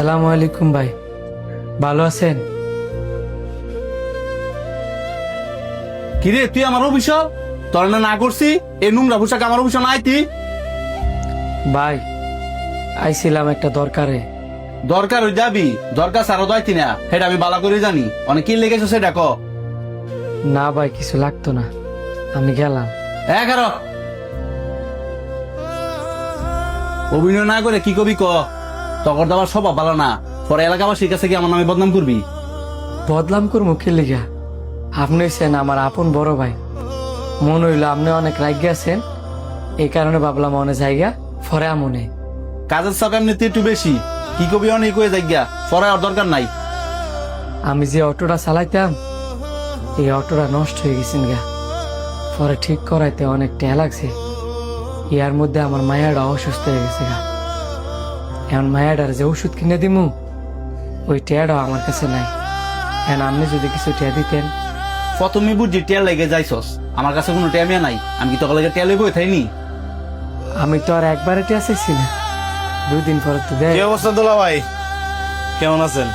আসসালামু আলাইকুম ভাই, ভালো আছেন? কিরে তুই আমার অফিস তোর না করছি এই নোংরা পোশাক আমার অফিস না আইতি ভাই আইছিলাম একটা দরকারে। দরকার হয়ে যাবি, দরকার সারো দাইতি না সেটা আমি বালা করে জানি। অনেক কি লেগেছো সেটা ক। না ভাই কিছু লাগতো না, আমি গেলাম। এগারো অভিনয় না করে কি কবি ক। তকর দাবার স্বভাব ভালো না, পরে এলাকাবাসীর কাছে কি আমার নামে বদনাম করবি। বদলাম করবো কি লিগা? আপনি হইছেন আমার আপন বড় ভাই, মন হইলো আপনি অনেক রাগ আছেন, এই কারণে ভাবলাম অনেক জায়গা ফরে আমনে। কাজের চাপ এমনিতে একটু বেশি, কি কবি অনেক হয়ে যাইগা, পরে আর দরকার নাই। আমি যে অটোটা চালাইতাম এই অটোটা নষ্ট হয়ে গেছেন গা, পরে ঠিক করাইতে অনেক টাকা লাগছে। ইয়ার মধ্যে আমার মায়াটা অসুস্থ হয়ে গেছে গা, এখন মায়াটার যে ওষুধ কিনে দিমু ওই টেয়াটাও আমার কাছে নাই। এখন আপনি যদি কিছু টেয়া দিতেন। প্রথমে বুঝছি টেল লেগে যাইছস, আমার কাছে কোনো টেমিয়া নাই। আমি কি তোকে লেগে টেলে বই থাইনি। আমি তো আর একবারে টেয়া চাইছি না, 2 দিন পরে তো দেয়। কি অবস্থা দোলা ভাই, কেমন আছেন?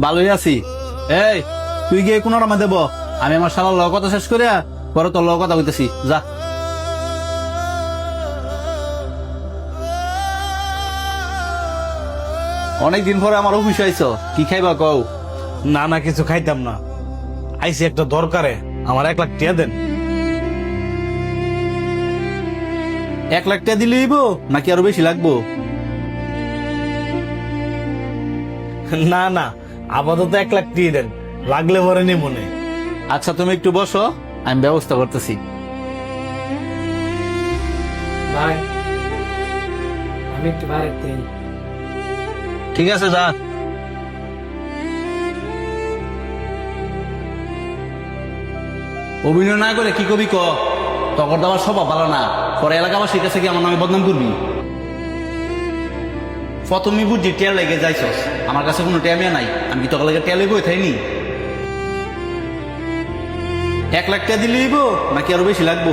ভালোই আছি। এই তুই গিয়ে কোন নামা দেব, আমি আমার শালার লগ কথা শেষ করে পরে তোর লগ কথা কইতেছি, যা। অনেকদিন পরে আমার অফিসে আইছো, কি খাইবা কও। না না কিছু খাইতাম না, আইসি একটা দরকারে, আমার 1 লাখ টাকা দেন। 1 লাখ টাকা দিলে হইব নাকি আরো বেশি লাগবো? না না আপাতত 1 লাখ টাকা দেন, লাগলে পরে নি মনে। আচ্ছা তুমি একটু বসো, আমি ব্যবস্থা করতেছি। ভাই আমি একটু বাইরে দিই। ঠিক আছে যা। অভিনয় না করে কি কবি ক। তখন আমার স্বভাব ভালো না, পরে এলাকাবাসীর কাছে কি আমার নামে বদনাম করবি। প্রথমে বুঝছি টেল লেগে যাইছস, আমার কাছে কোনো টেমিয়া নাই। আমি কি তোকে লেগে টেলে বই থাইনি। 1 লাখ টাকা দিলে হইব নাকি আরো বেশি লাগবো?